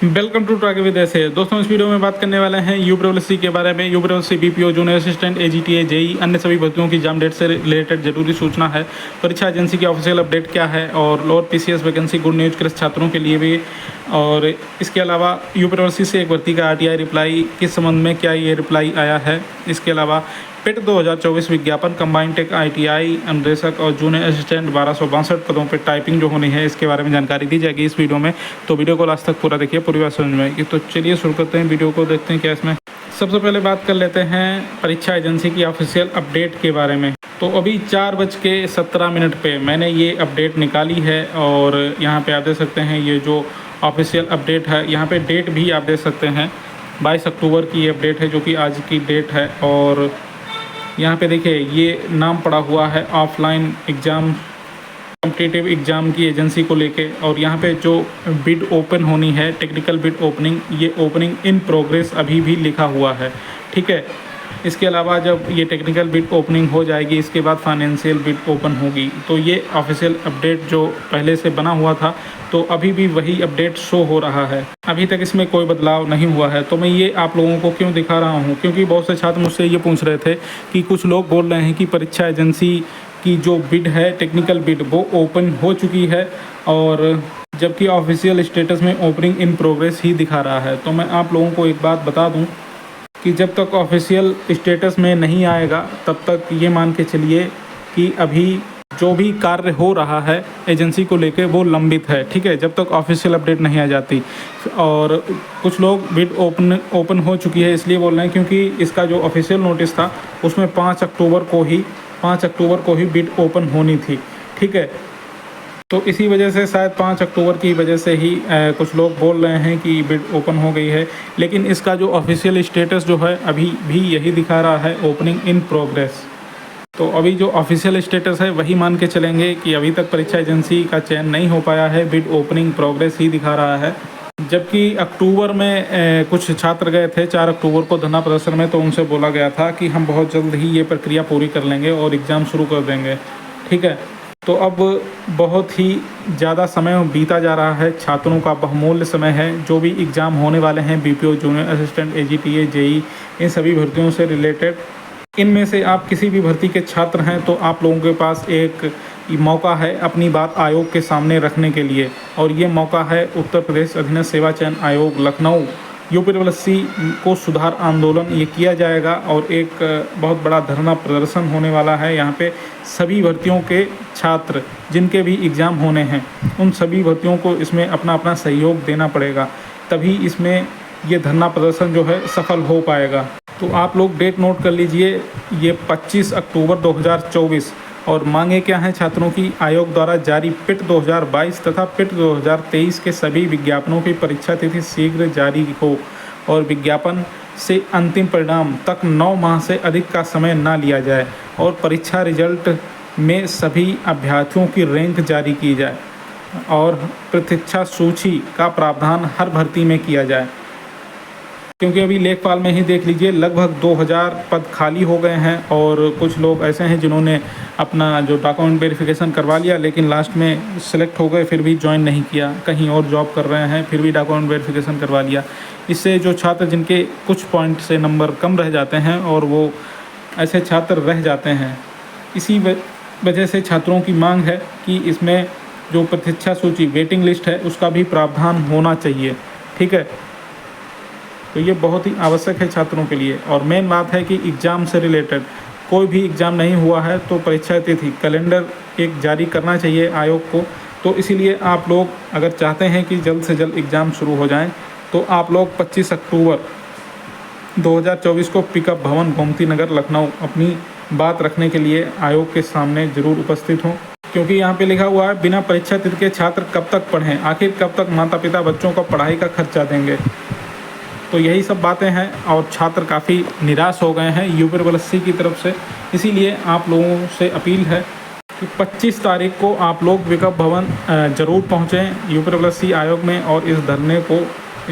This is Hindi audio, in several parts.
वेलकम टू ट्रैक विद ऐसे दोस्तों, इस वीडियो में बात करने वाले हैं यूपीडब्ल्यूएससी के बारे में। UPWSC BPO junior assistant AGTA JE अन्य सभी भर्तियों की एग्जाम डेट से रिलेटेड जरूरी सूचना है। परीक्षा एजेंसी की ऑफिशियल अपडेट क्या है और lower PCS vacancy good news के छात्रों के लिए भी। और इसके अलावा यूपीडब्ल्यूएससी से एक भर्ती का आरटीआई रिप्लाई किस संबंध में, क्या ये रिप्लाई आया है। इसके अलावा पिट 2024 विज्ञापन कंबाइंड टेक आईटीआई अनुदेशक और जूनियर असिस्टेंट 1262 पदों पर टाइपिंग जो होनी है, इसके बारे में जानकारी दी जाएगी इस वीडियो में। तो वीडियो को लास्ट तक पूरा देखिए, पूरी बात समझ में आएगी। तो चलिए शुरू करते हैं वीडियो को, देखते हैं क्या इसमें। सबसे पहले बात कर लेते हैं परीक्षा एजेंसी की ऑफिशियल अपडेट के बारे में। तो अभी 4:17 पे मैंने ये अपडेट निकाली है और यहाँ पे आप देख सकते हैं ये जो ऑफिशियल अपडेट है, यहाँ पे डेट भी आप देख सकते हैं 22 अक्टूबर की ये अपडेट है, जो कि आज की डेट है। और यहाँ पे देखिए ये नाम पड़ा हुआ है ऑफलाइन एग्ज़ाम कॉम्पिटिटिव एग्ज़ाम की एजेंसी को लेके। और यहाँ पे जो बिड ओपन होनी है, टेक्निकल बिड ओपनिंग, ये ओपनिंग इन प्रोग्रेस अभी भी लिखा हुआ है, ठीक है। इसके अलावा जब ये टेक्निकल बिड ओपनिंग हो जाएगी, इसके बाद फाइनेंशियल बिड ओपन होगी। तो ये ऑफिशियल अपडेट जो पहले से बना हुआ था, तो अभी भी वही अपडेट शो हो रहा है, अभी तक इसमें कोई बदलाव नहीं हुआ है। तो मैं ये आप लोगों को क्यों दिखा रहा हूँ, क्योंकि बहुत से छात्र मुझसे ये पूछ रहे थे कि कुछ लोग बोल रहे हैं कि परीक्षा एजेंसी की जो बिड है टेक्निकल बिड वो ओपन हो चुकी है, और जबकि ऑफिशियल स्टेटस में ओपनिंग इन प्रोग्रेस ही दिखा रहा है। तो मैं आप लोगों को एक बात बता दूं कि जब तक ऑफिशियल स्टेटस में नहीं आएगा, तब तक ये मान के चलिए कि अभी जो भी कार्य हो रहा है एजेंसी को लेके वो लंबित है, ठीक है, जब तक ऑफिशियल अपडेट नहीं आ जाती। और कुछ लोग बिड ओपन हो चुकी है इसलिए बोल रहे हैं क्योंकि इसका जो ऑफिशियल नोटिस था उसमें 5 अक्टूबर को ही बिड ओपन होनी थी, ठीक है। तो इसी वजह से शायद 5 अक्टूबर की वजह से ही कुछ लोग बोल रहे हैं कि बिड ओपन हो गई है, लेकिन इसका जो ऑफिशियल स्टेटस जो है अभी भी यही दिखा रहा है, ओपनिंग इन प्रोग्रेस। तो अभी जो ऑफिशियल स्टेटस है वही मान के चलेंगे कि अभी तक परीक्षा एजेंसी का चयन नहीं हो पाया है, बिड ओपनिंग प्रोग्रेस ही दिखा रहा है। जबकि अक्टूबर में कुछ छात्र गए थे 4 अक्टूबर को धरना प्रदर्शन में, तो उनसे बोला गया था कि हम बहुत जल्द ही ये प्रक्रिया पूरी कर लेंगे और एग्ज़ाम शुरू कर देंगे, ठीक है। तो अब बहुत ही ज़्यादा समय बीता जा रहा है, छात्रों का बहुमूल्य समय है। जो भी एग्ज़ाम होने वाले हैं BPO junior assistant AGTA JE, इन सभी भर्तियों से रिलेटेड, इनमें से आप किसी भी भर्ती के छात्र हैं तो आप लोगों के पास एक मौका है अपनी बात आयोग के सामने रखने के लिए। और ये मौका है उत्तर प्रदेश अधीनस्थ सेवा चयन आयोग लखनऊ यूपीडब्ल्यूएससी को सुधार आंदोलन ये किया जाएगा और एक बहुत बड़ा धरना प्रदर्शन होने वाला है। यहाँ पे सभी भर्तियों के छात्र जिनके भी एग्ज़ाम होने हैं, उन सभी भर्तियों को इसमें अपना अपना सहयोग देना पड़ेगा, तभी इसमें ये धरना प्रदर्शन जो है सफल हो पाएगा। तो आप लोग डेट नोट कर लीजिए, ये 25 अक्टूबर 2024। और मांगे क्या हैं छात्रों की, आयोग द्वारा जारी पिट 2022 तथा पिट 2023 के सभी विज्ञापनों की परीक्षा तिथि शीघ्र जारी हो और विज्ञापन से अंतिम परिणाम तक 9 माह से अधिक का समय ना लिया जाए, और परीक्षा रिजल्ट में सभी अभ्यर्थियों की रैंक जारी की जाए, और प्रतीक्षा सूची का प्रावधान हर भर्ती में किया जाए। क्योंकि अभी लेखपाल में ही देख लीजिए लगभग 2000 पद खाली हो गए हैं, और कुछ लोग ऐसे हैं जिन्होंने अपना जो डॉक्यूमेंट वेरिफिकेशन करवा लिया लेकिन लास्ट में सिलेक्ट हो गए, फिर भी ज्वाइन नहीं किया, कहीं और जॉब कर रहे हैं, फिर भी डॉक्यूमेंट वेरिफिकेशन करवा लिया। इससे जो छात्र जिनके कुछ पॉइंट से नंबर कम रह जाते हैं और वो ऐसे छात्र रह जाते हैं, इसी वजह से छात्रों की मांग है कि इसमें जो प्रतीक्षा सूची वेटिंग लिस्ट है उसका भी प्रावधान होना चाहिए, ठीक है। तो ये बहुत ही आवश्यक है छात्रों के लिए। और मेन बात है कि एग्ज़ाम से रिलेटेड कोई भी एग्ज़ाम नहीं हुआ है तो परीक्षा तिथि कैलेंडर एक जारी करना चाहिए आयोग को। तो इसीलिए आप लोग अगर चाहते हैं कि जल्द से जल्द एग्ज़ाम शुरू हो जाएं, तो आप लोग 25 अक्टूबर 2024 को पिकअप भवन गोमती नगर लखनऊ अपनी बात रखने के लिए आयोग के सामने ज़रूर उपस्थित हों। क्योंकि यहाँ पे लिखा हुआ है बिना परीक्षा तिथि के छात्र कब तक पढ़ें, आखिर कब तक माता पिता बच्चों का पढ़ाई का खर्चा देंगे। तो यही सब बातें हैं और छात्र काफ़ी निराश हो गए हैं यूपीडब्ल्यूएससी की तरफ से। इसीलिए आप लोगों से अपील है कि 25 तारीख को आप लोग पिकअप भवन ज़रूर पहुँचें यूपीडब्ल्यूएससी आयोग में, और इस धरने को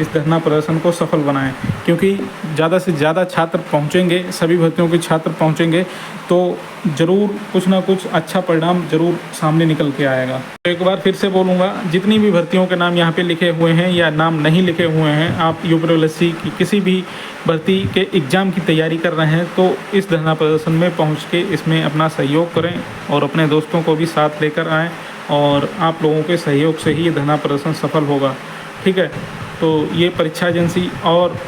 इस धरना प्रदर्शन को सफल बनाएं, क्योंकि ज़्यादा से ज़्यादा छात्र पहुंचेंगे, सभी भर्तियों के छात्र पहुंचेंगे तो ज़रूर कुछ ना कुछ अच्छा परिणाम ज़रूर सामने निकल के आएगा। तो एक बार फिर से बोलूँगा, जितनी भी भर्तियों के नाम यहाँ पे लिखे हुए हैं या नाम नहीं लिखे हुए हैं, आप यूपीएससी की किसी भी भर्ती के एग्ज़ाम की तैयारी कर रहे हैं तो इस धरना प्रदर्शन में पहुँच के इसमें अपना सहयोग करें और अपने दोस्तों को भी साथ लेकर आएँ, और आप लोगों के सहयोग से ही ये धरना प्रदर्शन सफल होगा। ठीक है, तो ये परीक्षा एजेंसी और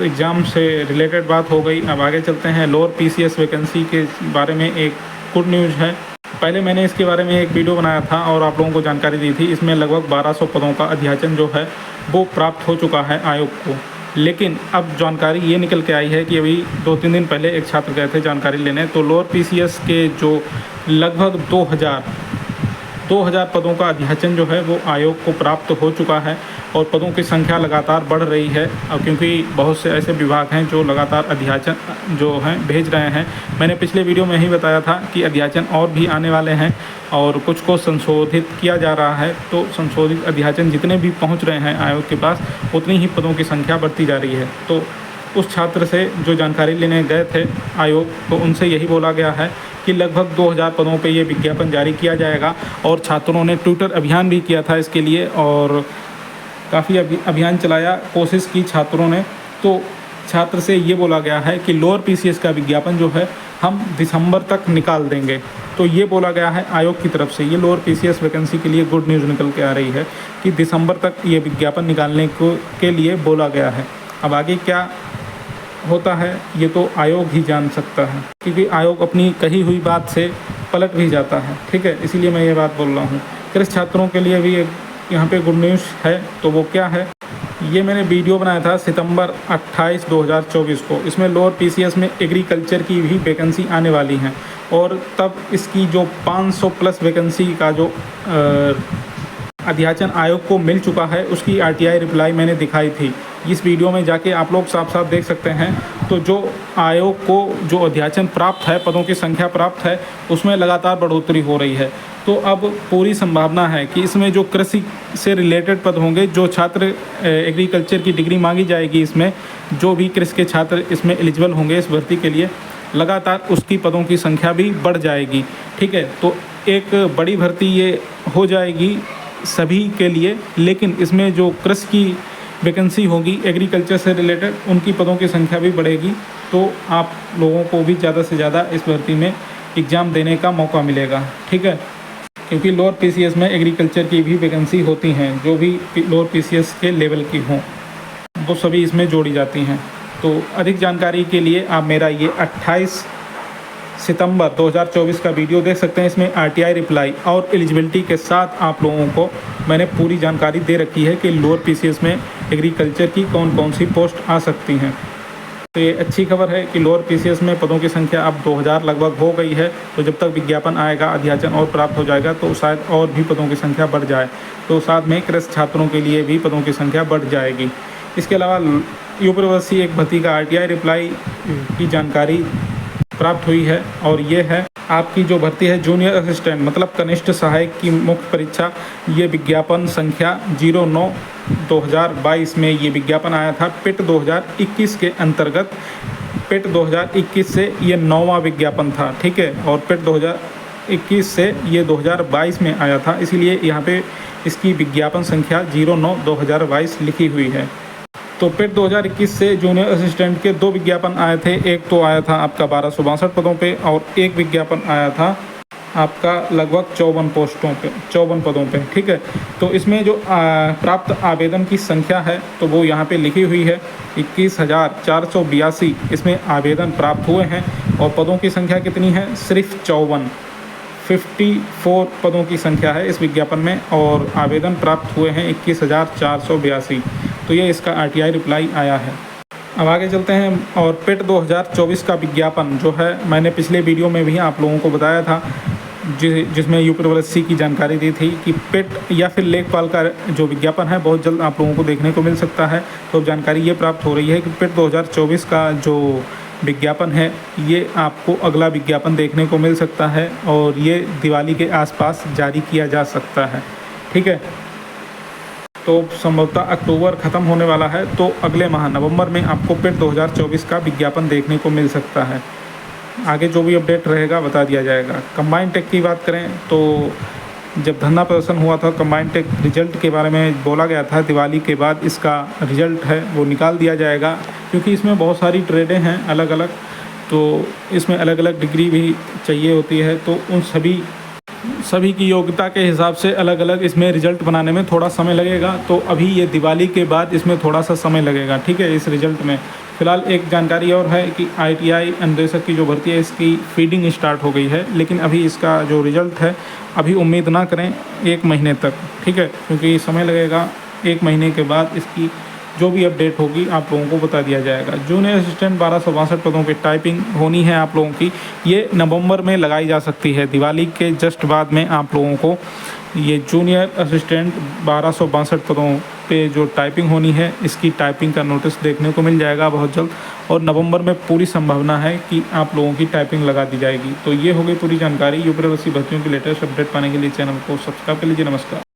एग्ज़ाम से रिलेटेड बात हो गई। अब आगे चलते हैं लोअर पीसीएस वैकेंसी के बारे में। एक गुड न्यूज़ है, पहले मैंने इसके बारे में एक वीडियो बनाया था और आप लोगों को जानकारी दी थी। इसमें लगभग 1200 पदों का अध्याचन जो है वो प्राप्त हो चुका है आयोग को, लेकिन अब जानकारी ये निकल के आई है कि अभी 2-3 दिन पहले एक छात्र गए थे जानकारी लेने, तो लोअर पीसीएस के जो लगभग 2000 पदों का अध्याचन जो है वो आयोग को प्राप्त हो चुका है और पदों की संख्या लगातार बढ़ रही है। और क्योंकि बहुत से ऐसे विभाग हैं जो लगातार अध्याचन जो हैं भेज रहे हैं, मैंने पिछले वीडियो में ही बताया था कि अध्याचन और भी आने वाले हैं और कुछ को संशोधित किया जा रहा है। तो संशोधित अध्याचन जितने भी पहुंच रहे हैं आयोग के पास, उतनी ही पदों की संख्या बढ़ती जा रही है। तो उस छात्र से जो जानकारी लेने गए थे आयोग, तो उनसे यही बोला गया है कि लगभग 2000 पदों पे ये विज्ञापन जारी किया जाएगा। और छात्रों ने ट्विटर अभियान भी किया था इसके लिए और काफ़ी अभियान चलाया, कोशिश की छात्रों ने। तो छात्र से ये बोला गया है कि लोअर पीसीएस का विज्ञापन जो है हम दिसंबर तक निकाल देंगे। तो ये बोला गया है आयोग की तरफ से। ये लोअर पीसीएस वैकेंसी के लिए गुड न्यूज़ निकल के आ रही है कि दिसंबर तक ये विज्ञापन निकालने के लिए बोला गया है। अब आगे क्या होता है ये तो आयोग ही जान सकता है, क्योंकि आयोग अपनी कही हुई बात से पलट भी जाता है। ठीक है, इसीलिए मैं ये बात बोल रहा हूँ। कृषि छात्रों के लिए भी एक यहाँ पे गुड न्यूज़ है, तो वो क्या है, ये मैंने वीडियो बनाया था सितंबर 28, 2024 को। इसमें लोअर पीसीएस में एग्रीकल्चर की भी वैकेंसी आने वाली हैं और तब इसकी जो 500 प्लस वैकेंसी का जो अध्याचन आयोग को मिल चुका है, उसकी आरटीआई रिप्लाई मैंने दिखाई थी। इस वीडियो में जाके आप लोग साफ साफ देख सकते हैं। तो जो आयोग को जो अध्याचन प्राप्त है, पदों की संख्या प्राप्त है, उसमें लगातार बढ़ोतरी हो रही है। तो अब पूरी संभावना है कि इसमें जो कृषि से रिलेटेड पद होंगे, जो छात्र एग्रीकल्चर की डिग्री मांगी जाएगी, इसमें जो भी कृषि के छात्र इसमें एलिजिबल होंगे इस भर्ती के लिए, लगातार उसकी पदों की संख्या भी बढ़ जाएगी। ठीक है, तो एक बड़ी भर्ती ये हो जाएगी सभी के लिए, लेकिन इसमें जो कृषि की वैकेंसी होगी एग्रीकल्चर से रिलेटेड, उनकी पदों की संख्या भी बढ़ेगी। तो आप लोगों को भी ज़्यादा से ज़्यादा इस भर्ती में एग्ज़ाम देने का मौका मिलेगा। ठीक है, क्योंकि लोअर पीसीएस में एग्रीकल्चर की भी वैकेंसी होती हैं, जो भी लोअर पीसीएस के लेवल की हों वो सभी इसमें जोड़ी जाती हैं। तो अधिक जानकारी के लिए आप मेरा ये 28 सितंबर 2024 का वीडियो देख सकते हैं। इसमें आरटीआई रिप्लाई और एलिजिबिलिटी के साथ आप लोगों को मैंने पूरी जानकारी दे रखी है कि लोअर पीसीएस में एग्रीकल्चर की कौन कौन सी पोस्ट आ सकती हैं। तो ये अच्छी खबर है कि लोअर पीसीएस में पदों की संख्या अब 2000 लगभग हो गई है। तो जब तक विज्ञापन आएगा, अध्याचन और प्राप्त हो जाएगा, तो शायद और भी पदों की संख्या बढ़ जाए। तो साथ में कृषि छात्रों के लिए भी पदों की संख्या बढ़ जाएगी। इसके अलावा यूपीएससी एक भर्ती का आरटीआई रिप्लाई की जानकारी प्राप्त हुई है और ये है आपकी जो भर्ती है जूनियर असिस्टेंट मतलब कनिष्ठ सहायक की मुख्य परीक्षा। ये विज्ञापन संख्या 09/2022 में ये विज्ञापन आया था। पिट 2021 के अंतर्गत पिट 2021 से ये 9वां विज्ञापन था। ठीक है, और पिट 2021 से ये 2022 में आया था, इसीलिए यहाँ पे इसकी विज्ञापन संख्या 09/2022 लिखी हुई है। तो पिट 2021 से जूनियर असिस्टेंट के 2 विज्ञापन आए थे। एक तो आया था आपका 1262 पदों पे और एक विज्ञापन आया था आपका लगभग 54 पदों पे। ठीक है, तो इसमें जो प्राप्त आवेदन की संख्या है तो वो यहाँ पे लिखी हुई है 21,482 इसमें आवेदन प्राप्त हुए हैं। और पदों की संख्या कितनी है? सिर्फ 54 पदों की संख्या है इस विज्ञापन में और आवेदन प्राप्त हुए हैं 21,482। तो ये इसका आरटीआई रिप्लाई आया है। अब आगे चलते हैं। और पिट 2024 का विज्ञापन जो है मैंने पिछले वीडियो में भी आप लोगों को बताया था, जिसमें यूपीएससी की जानकारी दी थी कि पिट या फिर लेखपाल का जो विज्ञापन है बहुत जल्द आप लोगों को देखने को मिल सकता है। तो जानकारी ये प्राप्त हो रही है कि पिट 2024 का जो विज्ञापन है ये आपको अगला विज्ञापन देखने को मिल सकता है और ये दिवाली के आसपास जारी किया जा सकता है। ठीक है, तो संभवतः अक्टूबर ख़त्म होने वाला है, तो अगले माह नवंबर में आपको फिर 2024 का विज्ञापन देखने को मिल सकता है। आगे जो भी अपडेट रहेगा बता दिया जाएगा। कंबाइंड टेक की बात करें तो जब धरना प्रदर्शन हुआ था, कंबाइंड टेक रिजल्ट के बारे में बोला गया था दिवाली के बाद इसका रिजल्ट है वो निकाल दिया जाएगा, क्योंकि इसमें बहुत सारी ट्रेडें हैं अलग अलग, तो इसमें अलग अलग डिग्री भी चाहिए होती है, तो उन सभी की योग्यता के हिसाब से अलग अलग इसमें रिजल्ट बनाने में थोड़ा समय लगेगा। तो अभी ये दिवाली के बाद इसमें थोड़ा सा समय लगेगा, ठीक है। इस रिजल्ट में फ़िलहाल एक जानकारी और है कि ITI अन्वेषक की जो भर्ती है इसकी फीडिंग स्टार्ट हो गई है, लेकिन अभी इसका जो रिजल्ट है अभी उम्मीद ना करें 1 महीने तक, ठीक है, क्योंकि समय लगेगा। 1 महीने के बाद इसकी जो भी अपडेट होगी आप लोगों को बता दिया जाएगा। जूनियर असिस्टेंट 1262 पदों की टाइपिंग होनी है आप लोगों की, ये नवंबर में लगाई जा सकती है। दिवाली के जस्ट बाद में आप लोगों को ये जूनियर असिस्टेंट 1262 पदों पे जो टाइपिंग होनी है इसकी टाइपिंग का नोटिस देखने को मिल जाएगा बहुत जल्द, और नवंबर में पूरी संभावना है कि आप लोगों की टाइपिंग लगा दी जाएगी। तो ये हो गई पूरी जानकारी। यूपीएससी भर्तियों की लेटेस्ट अपडेट पाने के लिए चैनल को सब्सक्राइब कर लीजिए। नमस्कार।